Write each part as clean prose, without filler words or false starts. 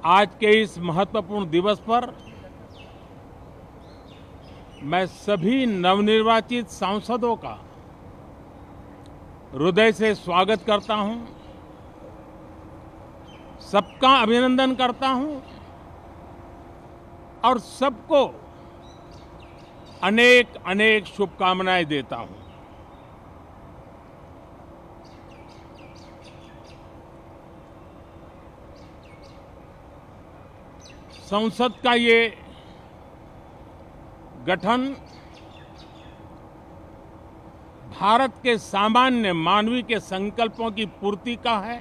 आज के इस महत्वपूर्ण दिवस पर मैं सभी नवनिर्वाचित सांसदों का हृदय से स्वागत करता हूं, सबका अभिनंदन करता हूं और सबको अनेक अनेक शुभकामनाएं देता हूं। संसद का ये गठन भारत के सामान्य मानवीय के संकल्पों की पूर्ति का है।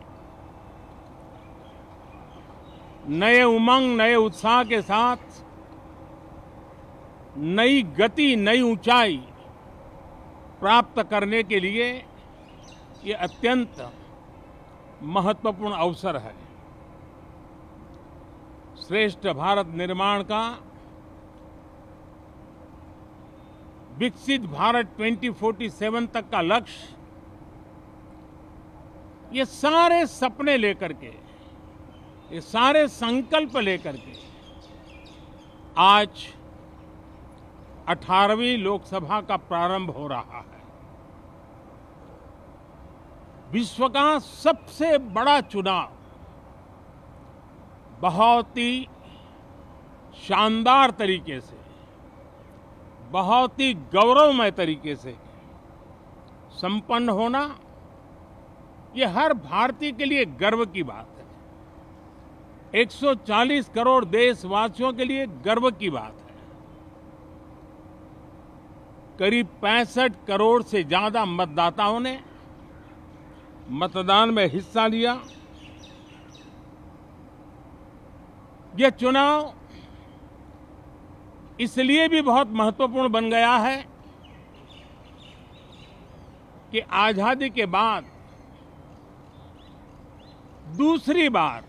नए उमंग, नए उत्साह के साथ नई गति, नई ऊंचाई प्राप्त करने के लिए ये अत्यंत महत्वपूर्ण अवसर है। श्रेष्ठ भारत निर्माण का, विकसित भारत 2047 तक का लक्ष्य, ये सारे सपने लेकर के, ये सारे संकल्प लेकर के आज 18वीं लोकसभा का प्रारंभ हो रहा है। विश्व का सबसे बड़ा चुनाव बहुत ही शानदार तरीके से, बहुत ही गौरवमय तरीके से संपन्न होना, ये हर भारतीय के लिए गर्व की बात है। 140 करोड़ देशवासियों के लिए गर्व की बात है। करीब 65 करोड़ से ज्यादा मतदाताओं ने मतदान में हिस्सा लिया। यह चुनाव इसलिए भी बहुत महत्वपूर्ण बन गया है कि आजादी के बाद दूसरी बार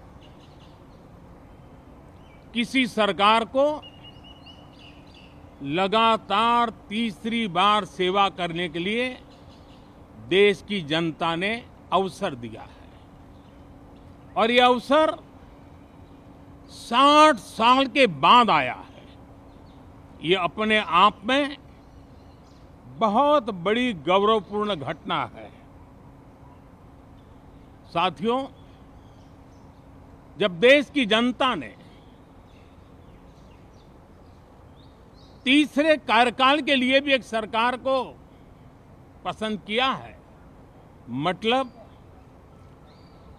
किसी सरकार को लगातार तीसरी बार सेवा करने के लिए देश की जनता ने अवसर दिया है। और यह अवसर 60 साल के बाद आया है। ये अपने आप में बहुत बड़ी गौरवपूर्ण घटना है। साथियों, जब देश की जनता ने तीसरे कार्यकाल के लिए भी एक सरकार को पसंद किया है, मतलब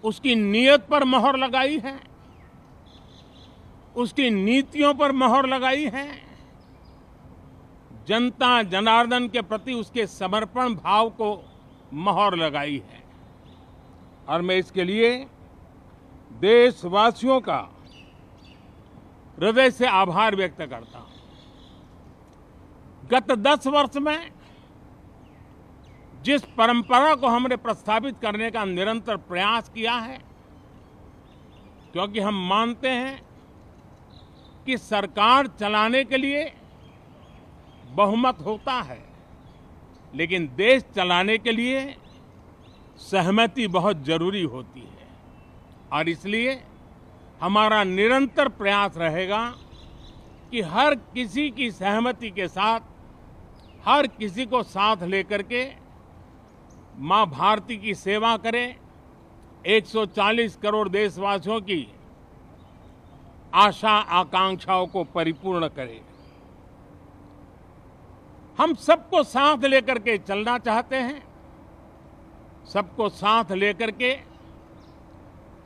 उसकी नीयत पर मोहर लगाई है, उसकी नीतियों पर मोहर लगाई है, जनता जनार्दन के प्रति उसके समर्पण भाव को मोहर लगाई है। और मैं इसके लिए देशवासियों का हृदय से आभार व्यक्त करता हूं। गत 10 वर्ष में जिस परंपरा को हमने प्रस्थापित करने का निरंतर प्रयास किया है, क्योंकि हम मानते हैं कि सरकार चलाने के लिए बहुमत होता है, लेकिन देश चलाने के लिए सहमति बहुत जरूरी होती है। और इसलिए हमारा निरंतर प्रयास रहेगा कि हर किसी की सहमति के साथ, हर किसी को साथ लेकर के मां भारती की सेवा करें, 140 करोड़ देशवासियों की आशा आकांक्षाओं को परिपूर्ण करें। हम सबको साथ लेकर के चलना चाहते हैं, सबको साथ लेकर के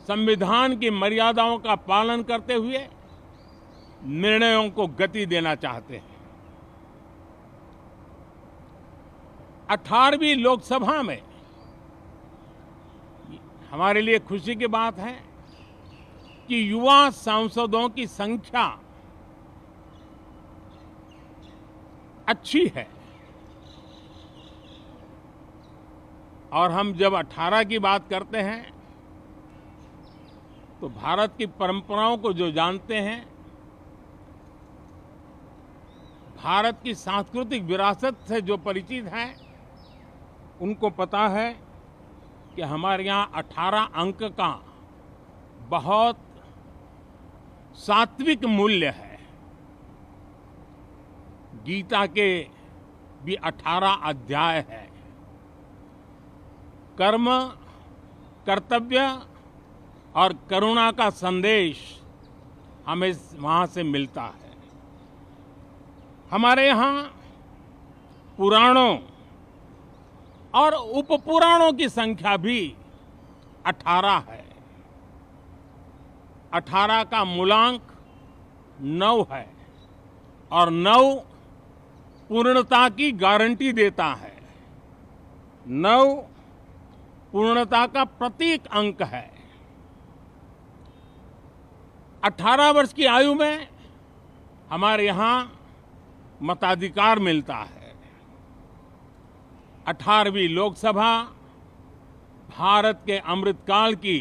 संविधान की मर्यादाओं का पालन करते हुए निर्णयों को गति देना चाहते हैं। 18वीं लोकसभा में हमारे लिए खुशी की बात है कि युवा सांसदों की संख्या अच्छी है। और हम जब 18 की बात करते हैं तो भारत की परंपराओं को जो जानते हैं, भारत की सांस्कृतिक विरासत से जो परिचित हैं, उनको पता है कि हमारे यहाँ 18 अंक का बहुत सात्विक मूल्य है। गीता के भी 18 अध्याय है। कर्म, कर्तव्य और करुणा का संदेश हमें वहां से मिलता है। हमारे यहाँ पुराणों और उपपुराणों की संख्या भी 18 है। 18 का मूलांक 9 है और 9 पूर्णता की गारंटी देता है। 9 पूर्णता का प्रतीक अंक है। 18 वर्ष की आयु में हमारे यहाँ मताधिकार मिलता है। 18वीं लोकसभा भारत के अमृतकाल की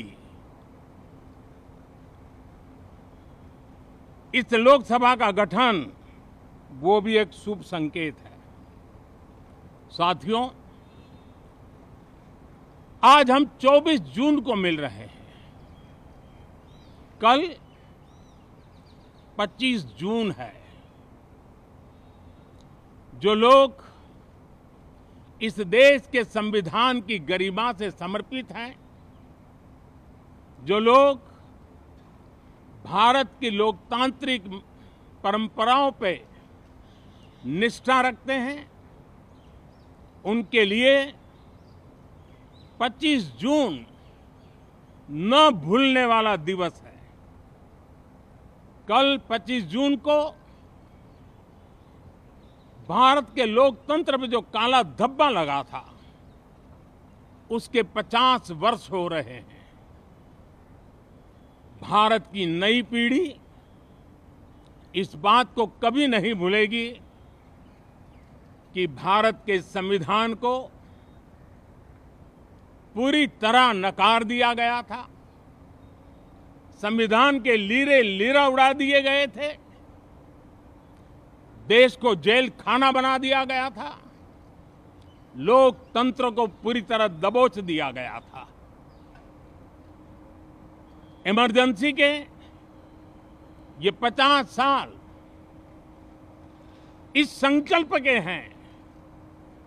इस लोकसभा का गठन वो भी एक शुभ संकेत है। साथियों, आज हम 24 जून को मिल रहे हैं। कल 25 जून है। जो लोग इस देश के संविधान की गरिमा से समर्पित हैं, जो लोग भारत की लोकतांत्रिक परंपराओं पे निष्ठा रखते हैं, उनके लिए 25 जून न भूलने वाला दिवस है। कल 25 जून को भारत के लोकतंत्र में जो काला धब्बा लगा था, उसके 50 वर्ष हो रहे हैं। भारत की नई पीढ़ी इस बात को कभी नहीं भूलेगी कि भारत के संविधान को पूरी तरह नकार दिया गया था। संविधान के लीरे लीरा उड़ा दिए गए थे। देश को जेल खाना बना दिया गया था। लोकतंत्र को पूरी तरह दबोच दिया गया था। इमरजेंसी के ये 50 साल इस संकल्प के हैं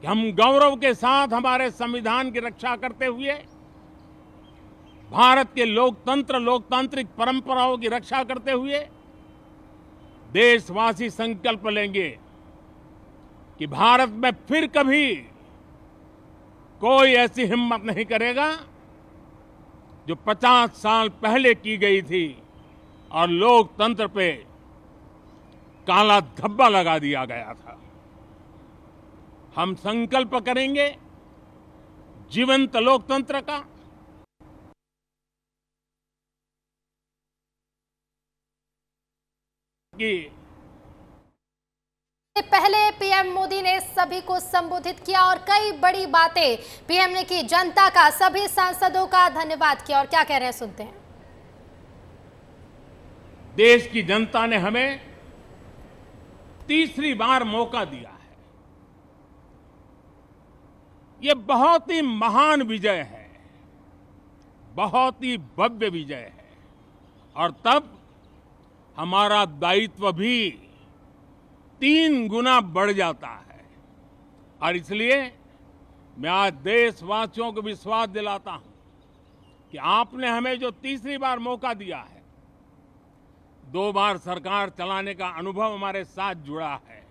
कि हम गौरव के साथ हमारे संविधान की रक्षा करते हुए भारत के लोकतांत्रिक परंपराओं की रक्षा करते हुए देशवासी संकल्प लेंगे कि भारत में फिर कभी कोई ऐसी हिम्मत नहीं करेगा जो 50 साल पहले की गई थी और लोकतंत्र पे काला धब्बा लगा दिया गया था। हम संकल्प करेंगे जीवंत लोकतंत्र का, कि पहले पीएम मोदी ने सभी को संबोधित किया और कई बड़ी बातें पीएम ने की। जनता का, सभी सांसदों का धन्यवाद किया और क्या कह रहे हैं सुनते हैं। देश की जनता ने हमें तीसरी बार मौका दिया है। ये बहुत ही महान विजय है, बहुत ही भव्य विजय है और तब हमारा दायित्व भी 3 गुना बढ़ जाता है। और इसलिए मैं आज देशवासियों को विश्वास दिलाता हूं कि आपने हमें जो तीसरी बार मौका दिया है, 2 बार सरकार चलाने का अनुभव हमारे साथ जुड़ा है।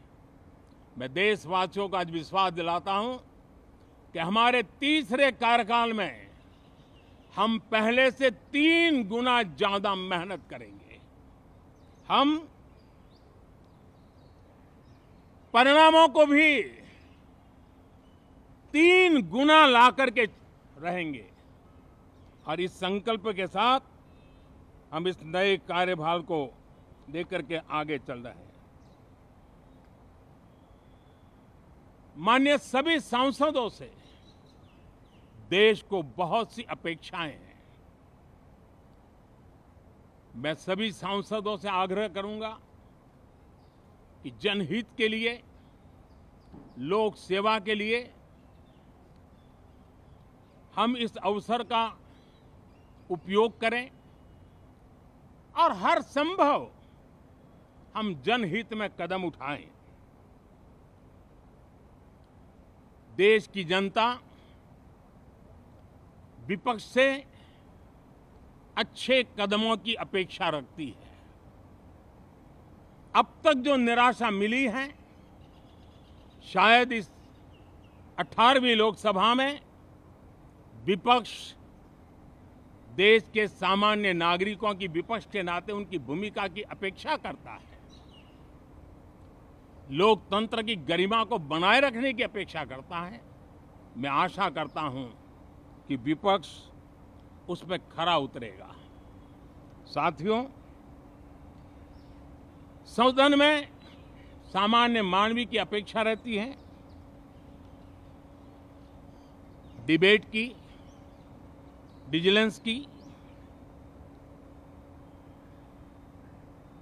मैं देशवासियों को आज विश्वास दिलाता हूं कि हमारे तीसरे कार्यकाल में हम पहले से 3 गुना ज्यादा मेहनत करेंगे। हम परिणामों को भी 3 गुना ला करके रहेंगे और इस संकल्प के साथ हम इस नए कार्यभार को लेकर के आगे चल रहे हैं। माननीय सभी सांसदों से देश को बहुत सी अपेक्षाएं हैं। मैं सभी सांसदों से आग्रह करूंगा कि जनहित के लिए, लोक सेवा के लिए हम इस अवसर का उपयोग करें। और हर संभव हम जनहित में कदम उठाएं। देश की जनता विपक्ष से अच्छे कदमों की अपेक्षा रखती है। अब तक जो निराशा मिली है, शायद इस 18वीं लोकसभा में विपक्ष देश के सामान्य नागरिकों की विपक्ष के नाते उनकी भूमिका की अपेक्षा करता है, लोकतंत्र की गरिमा को बनाए रखने की अपेक्षा करता है। मैं आशा करता हूं कि विपक्ष उसमें खरा उतरेगा। साथियों, सदन में सामान्य मानवीय की अपेक्षा रहती है डिबेट की, विजिलेंस की।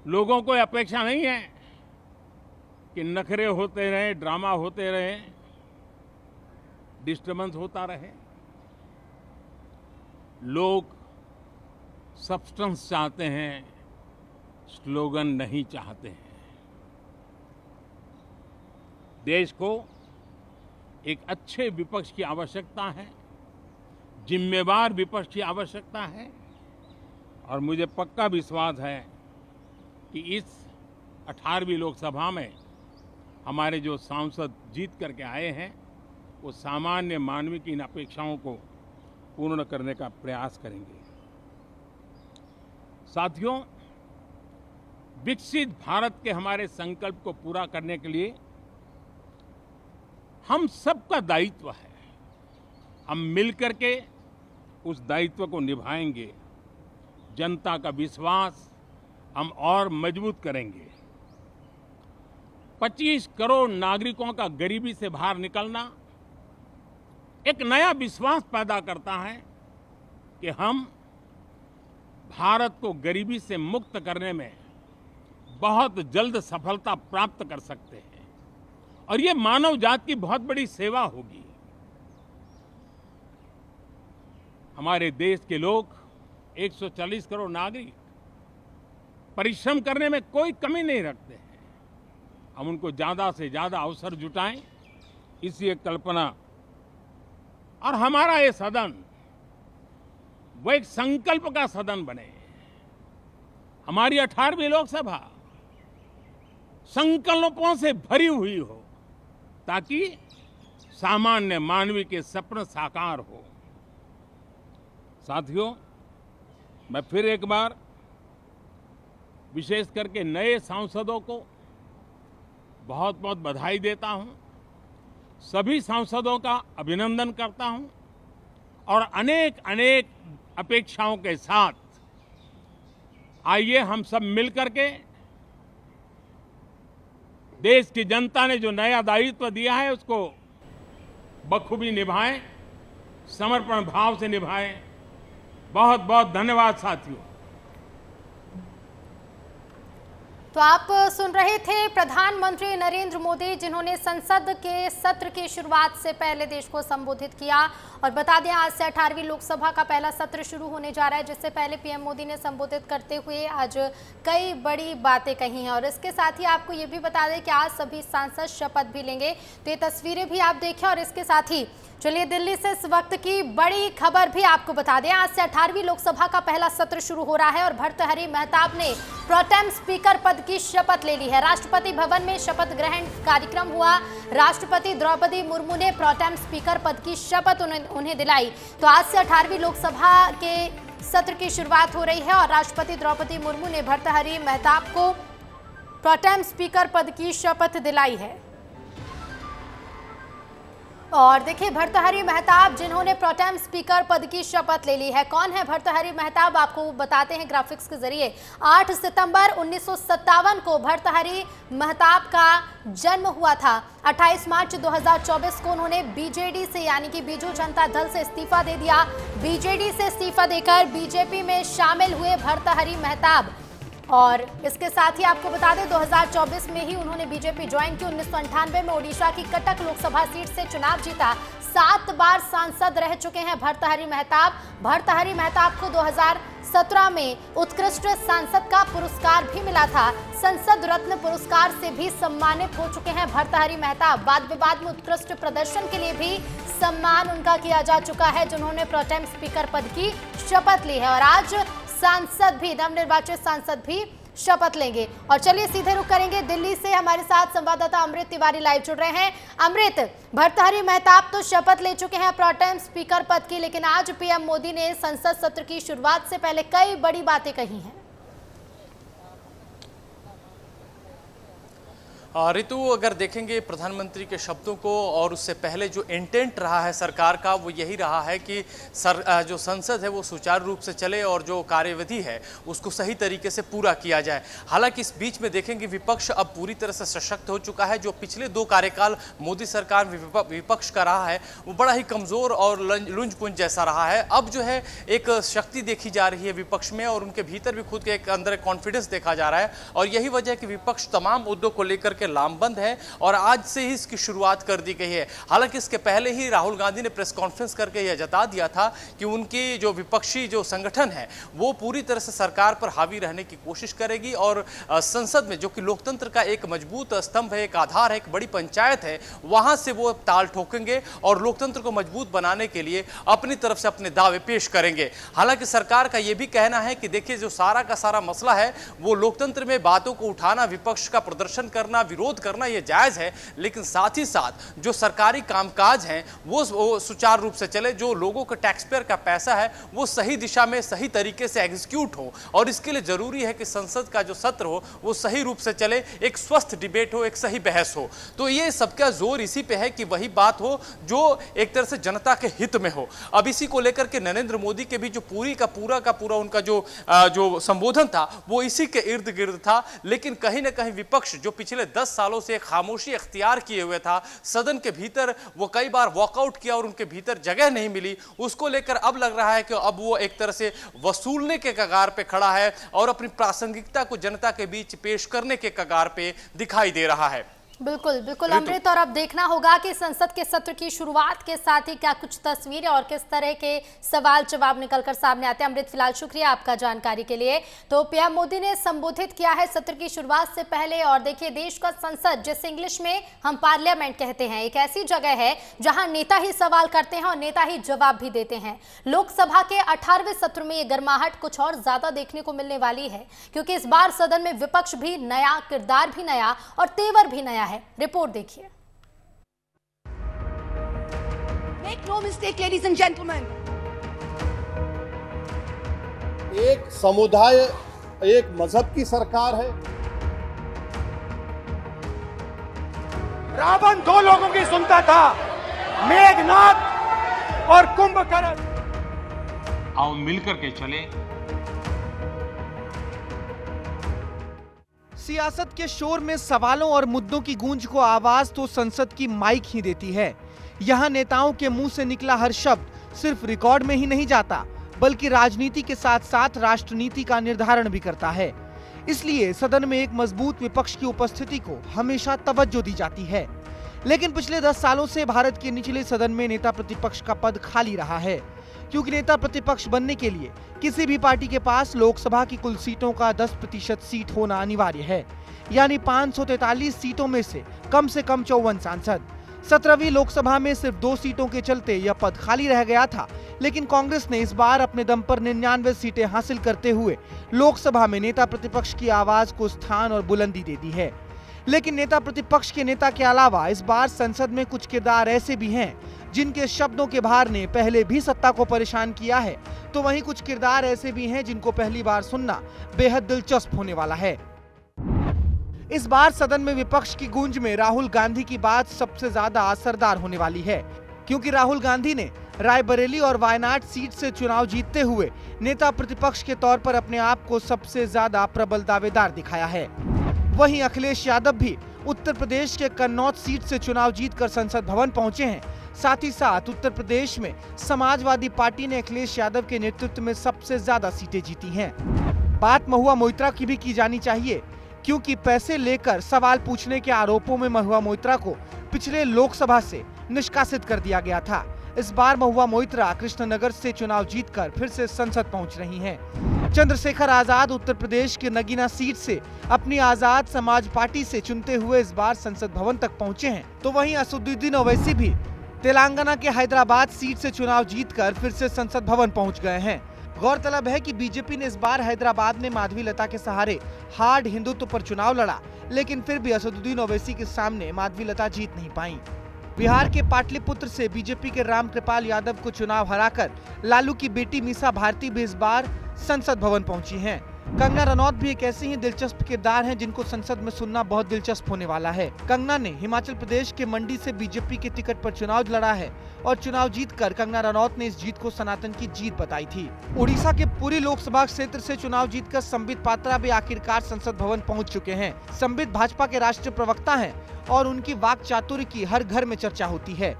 लोगों को अपेक्षा नहीं है कि नखरे होते रहे, ड्रामा होते रहे, डिस्टर्बेंस होता रहे। लोग सब्सटेंस चाहते हैं, स्लोगन नहीं चाहते हैं। देश को एक अच्छे विपक्ष की आवश्यकता है, जिम्मेवार विपक्ष की आवश्यकता है। और मुझे पक्का विश्वास है कि इस 18वीं लोकसभा में हमारे जो सांसद जीत करके आए हैं, वो सामान्य मानवीय की इन अपेक्षाओं को पूर्ण करने का प्रयास करेंगे। साथियों, विकसित भारत के हमारे संकल्प को पूरा करने के लिए हम सबका दायित्व है। हम मिलकर के उस दायित्व को निभाएंगे। जनता का विश्वास हम और मजबूत करेंगे। 25 करोड़ नागरिकों का गरीबी से बाहर निकलना एक नया विश्वास पैदा करता है कि हम भारत को गरीबी से मुक्त करने में बहुत जल्द सफलता प्राप्त कर सकते हैं और ये मानव जाति की बहुत बड़ी सेवा होगी। हमारे देश के लोग 140 करोड़ नागरिक परिश्रम करने में कोई कमी नहीं रखते हैं। हम उनको ज्यादा से ज्यादा अवसर जुटाएं, इसी एक कल्पना। और हमारा ये सदन वो एक संकल्प का सदन बने। हमारी 18वीं लोकसभा संकल्पों से भरी हुई हो ताकि सामान्य मानवीय के सपने साकार हो। साथियों, मैं फिर एक बार विशेष करके नए सांसदों को बहुत बहुत बधाई देता हूं। सभी सांसदों का अभिनंदन करता हूं और अनेक अनेक अपेक्षाओं के साथ आइए हम सब मिलकर के देश की जनता ने जो नया दायित्व दिया है उसको बखूबी निभाएं, समर्पण भाव से निभाएं। बहुत बहुत धन्यवाद साथियों। तो आप सुन रहे थे प्रधानमंत्री नरेंद्र मोदी, जिन्होंने संसद के सत्र की शुरुआत से पहले देश को संबोधित किया। और बता दें, आज से 18वीं लोकसभा का पहला सत्र शुरू होने जा रहा है, जिससे पहले पीएम मोदी ने संबोधित करते हुए आज कई बड़ी बातें कही हैं। और इसके साथ ही आपको ये भी बता दें कि आज सभी सांसद शपथ भी लेंगे। तो ये तस्वीरें भी आप देखें। और इसके साथ ही चलिए दिल्ली से इस वक्त की बड़ी खबर भी आपको बता दें। आज से 18वीं लोकसभा का पहला सत्र शुरू हो रहा है और भर्तृहरि महताब ने प्रोटेम स्पीकर पद की शपथ ले ली है। राष्ट्रपति भवन में शपथ ग्रहण कार्यक्रम हुआ। राष्ट्रपति द्रौपदी मुर्मू ने प्रोटेम स्पीकर पद की शपथ उन्हें दिलाई। तो आज से 18वीं लोकसभा के सत्र की शुरुआत हो रही है और राष्ट्रपति द्रौपदी मुर्मू ने भर्तृहरि महताब को प्रोटेम स्पीकर पद की शपथ दिलाई है। और देखिए, भर्तृहरि महताब जिन्होंने प्रोटेम स्पीकर पद की शपथ ले ली है। कौन है भर्तृहरि महताब, आपको बताते हैं ग्राफिक्स के जरिए। 8 सितंबर 1957 को भर्तृहरि महताब का जन्म हुआ था। 28 मार्च 2024 को उन्होंने बीजेडी से यानी कि बीजू जनता दल से इस्तीफा दे दिया। बीजेडी से इस्तीफा देकर बीजेपी में शामिल हुए भर्तृहरि महताब और इसके साथ ही आपको बता दें 2024 में ही उन्होंने बीजेपी ज्वाइन की। 1998 में ओडिशा की कटक लोकसभा सीट से चुनाव जीता। 7 बार सांसद रह चुके हैं भर्तृहरि मेहताब। भर्तृहरि मेहताब को 2017 में उत्कृष्ट सांसद का पुरस्कार भी मिला था। संसद रत्न पुरस्कार से भी सम्मानित हो चुके हैं भर्तृहरि मेहताब। वाद विवाद में उत्कृष्ट प्रदर्शन के लिए भी सम्मान उनका किया जा चुका है, जिन्होंने प्रोटेम स्पीकर पद की शपथ ली है और आज सांसद भी, नवनिर्वाचित सांसद भी शपथ लेंगे। और चलिए सीधे रुख करेंगे दिल्ली से। हमारे साथ संवाददाता अमृत तिवारी लाइव जुड़ रहे हैं। अमृत, भर्तृहरि मेहताब तो शपथ ले चुके हैं प्रोटेम स्पीकर पद की, लेकिन आज पीएम मोदी ने संसद सत्र की शुरुआत से पहले कई बड़ी बातें कही हैं। ऋतु, अगर देखेंगे प्रधानमंत्री के शब्दों को और उससे पहले जो इंटेंट रहा है सरकार का, वो यही रहा है कि जो संसद है वो सुचारू रूप से चले और जो कार्यविधि है उसको सही तरीके से पूरा किया जाए। हालांकि इस बीच में देखेंगे विपक्ष अब पूरी तरह से सशक्त हो चुका है। जो पिछले 2 कार्यकाल मोदी सरकार में विपक्ष का रहा है वो बड़ा ही कमज़ोर और लुंज-पुंज जैसा रहा है। अब जो है एक शक्ति देखी जा रही है विपक्ष में और उनके भीतर भी खुद के एक अंदर कॉन्फिडेंस देखा जा रहा है और यही वजह है कि विपक्ष तमाम मुद्दों को लेकर के लामबंद है और आज से ही इसकी शुरुआत कर दी गई है। हालांकि इसके पहले ही राहुल गांधी ने प्रेस कॉन्फ्रेंस करके यह जता दिया था कि उनकी जो विपक्षी जो संगठन है वो पूरी तरह से सरकार पर हावी रहने की कोशिश करेगी और संसद में, जो कि लोकतंत्र का एक मजबूत स्तंभ है, एक आधार है, एक बड़ी पंचायत है, वहां से वो ताल ठोकेंगे और लोकतंत्र को मजबूत बनाने के लिए अपनी तरफ से अपने दावे पेश करेंगे। हालांकि सरकार का यह भी कहना है कि देखिए जो सारा का सारा मसला है वो लोकतंत्र में बातों को उठाना, विपक्ष का प्रदर्शन करना, विरोध करना ये जायज है, लेकिन साथ ही साथ जो सरकारी कामकाज हैं वो सुचारू रूप से चले, जो लोगों के टैक्स पेयर का पैसा है वो सही दिशा में सही तरीके से एग्जीक्यूट हो और इसके लिए जरूरी है कि संसद का जो सत्र हो वो सही रूप से चले, एक स्वस्थ डिबेट हो, एक सही बहस हो। तो ये सबका जोर इसी पे है कि वही बात हो जो एक तरह से जनता के हित में हो। अब इसी को लेकर के नरेंद्र मोदी के भी जो पूरा उनका जो संबोधन था वो इसी के इर्द गिर्द था। लेकिन कहीं ना कहीं विपक्ष जो पिछले 10 सालों से खामोशी इख्तियार किए हुए था, सदन के भीतर वो कई बार वॉकआउट किया और उनके भीतर जगह नहीं मिली, उसको लेकर अब लग रहा है कि अब वो एक तरह से वसूलने के कगार पे खड़ा है और अपनी प्रासंगिकता को जनता के बीच पेश करने के कगार पे दिखाई दे रहा है। बिल्कुल बिल्कुल अमृत, और अब देखना होगा कि संसद के सत्र की शुरुआत के साथ ही क्या कुछ तस्वीरें और किस तरह के सवाल जवाब निकलकर सामने आते हैं। अमृत, फिलहाल शुक्रिया आपका जानकारी के लिए। तो पीएम मोदी ने संबोधित किया है सत्र की शुरुआत से पहले और देखिए देश का संसद, जिसे इंग्लिश में हम पार्लियामेंट कहते हैं, एक ऐसी जगह है जहां नेता ही सवाल करते हैं और नेता ही जवाब भी देते हैं। लोकसभा के 18वें सत्र में ये गर्माहट कुछ और ज्यादा देखने को मिलने वाली है, क्योंकि इस बार सदन में विपक्ष भी नया, किरदार भी नया और तेवर भी नया है। रिपोर्ट देखिए। Make no mistake, ladies and gentlemen. एक समुदाय, एक मजहब की सरकार है। रावण 2 लोगों की सुनता था, मेघनाद और कुंभकर्ण। आओ मिलकर के चले। सियासत के शोर में सवालों और मुद्दों की गूंज को आवाज तो संसद की माइक ही देती है। यहाँ नेताओं के मुंह से निकला हर शब्द सिर्फ रिकॉर्ड में ही नहीं जाता, बल्कि राजनीति के साथ साथ राष्ट्रनीति का निर्धारण भी करता है। इसलिए सदन में एक मजबूत विपक्ष की उपस्थिति को हमेशा तवज्जो दी जाती है। लेकिन पिछले 10 सालों से भारत के निचले सदन में नेता प्रतिपक्ष का पद खाली रहा है, क्योंकि नेता प्रतिपक्ष बनने के लिए किसी भी पार्टी के पास लोकसभा की कुल सीटों का 10% सीट होना अनिवार्य है, यानी 543 सीटों में से कम 54 सांसद। 17वीं लोकसभा में सिर्फ 2 सीटों के चलते यह पद खाली रह गया था, लेकिन कांग्रेस ने इस बार अपने दम पर 99 सीटें हासिल करते हुए लोकसभा में नेता प्रतिपक्ष की आवाज को स्थान और बुलंदी दे दी है। लेकिन नेता प्रतिपक्ष के नेता के अलावा इस बार संसद में कुछ किरदार ऐसे भी हैं जिनके शब्दों के भार ने पहले भी सत्ता को परेशान किया है, तो वहीं कुछ किरदार ऐसे भी हैं जिनको पहली बार सुनना बेहद दिलचस्प होने वाला है। इस बार सदन में विपक्ष की गूंज में राहुल गांधी की बात सबसे ज्यादा असरदार होने वाली है, क्योंकि राहुल गांधी ने रायबरेली और वायनाड सीट से चुनाव जीतते हुए नेता प्रतिपक्ष के तौर पर अपने आप को सबसे ज्यादा प्रबल दावेदार दिखाया है। वहीं अखिलेश यादव भी उत्तर प्रदेश के कन्नौज सीट से चुनाव जीतकर संसद भवन पहुंचे हैं। साथ ही साथ उत्तर प्रदेश में समाजवादी पार्टी ने अखिलेश यादव के नेतृत्व में सबसे ज्यादा सीटें जीती हैं। बात महुआ मोइत्रा की भी की जानी चाहिए, क्योंकि पैसे लेकर सवाल पूछने के आरोपों में महुआ मोइत्रा को पिछले लोकसभा से निष्कासित कर दिया गया था। इस बार महुआ मोइत्रा कृष्णनगर से चुनाव जीतकर फिर से संसद पहुंच रही हैं। चंद्रशेखर आजाद उत्तर प्रदेश के नगीना सीट से अपनी आजाद समाज पार्टी से चुनते हुए इस बार संसद भवन तक पहुंचे हैं, तो वहीं असदुद्दीन ओवैसी भी तेलंगाना के हैदराबाद सीट से चुनाव जीतकर फिर से संसद भवन पहुंच गए हैं। गौरतलब है कि बीजेपी ने इस बार हैदराबाद में माधवीलता के सहारे हार्ड हिंदुत्व पर चुनाव लड़ा, लेकिन फिर भी असदुद्दीन ओवैसी के सामने माधवीलता जीत नहीं पाई। बिहार के पाटलिपुत्र से बीजेपी के रामकृपाल यादव को चुनाव हराकर लालू की बेटी मीसा भारती भी इस बार संसद भवन पहुंची हैं। कंगना रनौत भी एक ऐसे ही दिलचस्प किरदार हैं जिनको संसद में सुनना बहुत दिलचस्प होने वाला है। कंगना ने हिमाचल प्रदेश के मंडी से बीजेपी के टिकट पर चुनाव लड़ा है और चुनाव जीतकर कंगना रनौत ने इस जीत को सनातन की जीत बताई थी। उड़ीसा के पुरी लोकसभा क्षेत्र से चुनाव जीतकर संबित पात्रा भी आखिरकार संसद भवन पहुंच चुके हैं। संबित भाजपा के राष्ट्रीय प्रवक्ता हैं और उनकी वाक चातुर्य की हर घर में चर्चा होती है।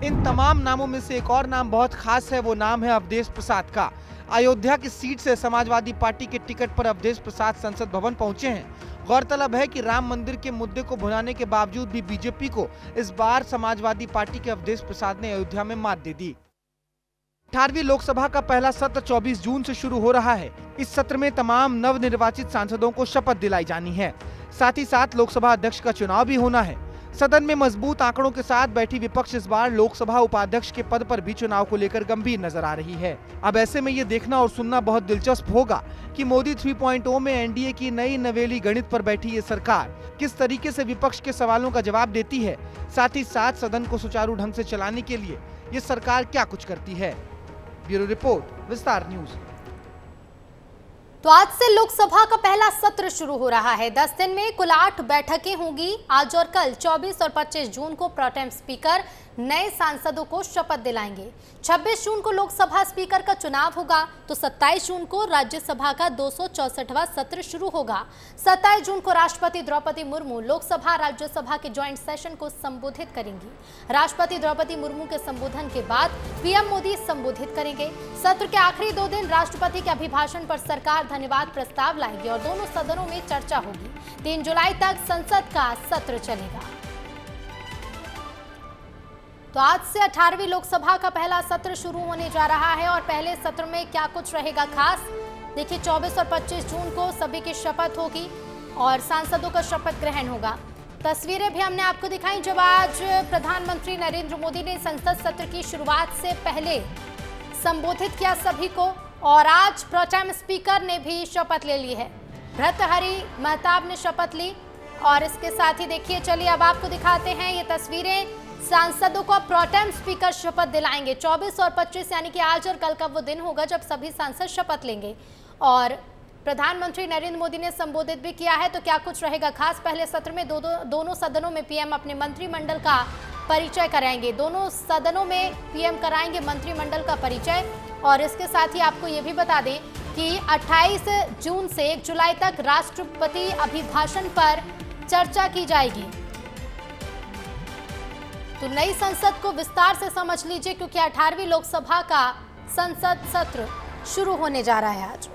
इन तमाम नामों में से एक और नाम बहुत खास है, वो नाम है अवधेश प्रसाद का। अयोध्या की सीट से समाजवादी पार्टी के टिकट पर अवधेश प्रसाद संसद भवन पहुंचे हैं। गौरतलब है कि राम मंदिर के मुद्दे को भुनाने के बावजूद भी बीजेपी को इस बार समाजवादी पार्टी के अवधेश प्रसाद ने अयोध्या में मात दे दी। 18वीं लोकसभा का पहला सत्र 24 जून से शुरू हो रहा है। इस सत्र में तमाम नवनिर्वाचित सांसदों को शपथ दिलाई जानी है। साथ ही साथ लोकसभा अध्यक्ष का चुनाव भी होना है। सदन में मजबूत आंकड़ों के साथ बैठी विपक्ष इस बार लोकसभा उपाध्यक्ष के पद पर भी चुनाव को लेकर गंभीर नजर आ रही है। अब ऐसे में ये देखना और सुनना बहुत दिलचस्प होगा कि मोदी 3.0 में एनडीए की नई नवेली गणित पर बैठी ये सरकार किस तरीके से विपक्ष के सवालों का जवाब देती है। साथ ही साथ सदन को सुचारू ढंग से चलाने के लिए ये सरकार क्या कुछ करती है। ब्यूरो रिपोर्ट, विस्तार न्यूज। तो आज से लोकसभा का पहला सत्र शुरू हो रहा है। 10 दिन में कुल 8 बैठकें होंगी। आज और कल 24 और 25 जून को प्रोटेम स्पीकर नए सांसदों को शपथ दिलाएंगे। 26 जून को लोकसभा स्पीकर का चुनाव होगा, तो 27 जून को राज्यसभा का 264वां सत्र शुरू होगा। 27 जून को राष्ट्रपति द्रौपदी मुर्मू लोकसभा राज्यसभा के ज्वाइंट सेशन को संबोधित करेंगी। राष्ट्रपति द्रौपदी मुर्मू के संबोधन के बाद पीएम मोदी संबोधित करेंगे। सत्र के आखिरी 2 दिन राष्ट्रपति के अभिभाषण पर सरकार धन्यवाद प्रस्ताव लाएगी और दोनों सदनों में चर्चा होगी। 3 जुलाई तक संसद का सत्र चलेगा। तो आज से 18वीं लोकसभा का पहला सत्र शुरू होने जा रहा है और पहले सत्र में क्या कुछ रहेगा खास, देखिए 24 और 25 जून को सभी की शपथ होगी और सांसदों का शपथ ग्रहण होगा। तस्वीरें भी हमने आपको दिखाई जब आज प्रधानमंत्री नरेंद्र मोदी ने संसद सत्र की शुरुआत से पहले संबोधित किया सभी को, और आज प्रोटेम स्पीकर ने भी शपथ ले ली है। भर्तृहरि महताब ने शपथ ली और इसके साथ ही देखिए, चलिए अब आपको दिखाते हैं ये तस्वीरें। सांसदों को प्रोटेम स्पीकर शपथ दिलाएंगे। 24 और 25 यानी कि आज और कल का वो दिन होगा जब सभी सांसद शपथ लेंगे। और प्रधानमंत्री नरेंद्र मोदी ने संबोधित भी किया है, तो क्या कुछ रहेगा खास। पहले सत्र में दोनों सदनों में पीएम अपने मंत्रिमंडल का परिचय कराएंगे। दोनों सदनों में पीएम कराएंगे मंत्रिमंडल का परिचय। और इसके साथ ही आपको ये भी बता दें कि 28 जून से 1 जुलाई तक राष्ट्रपति अभिभाषण पर चर्चा की जाएगी। तो नई संसद को विस्तार से समझ लीजिए, क्योंकि 18वीं लोकसभा का संसद सत्र शुरू होने जा रहा है आज।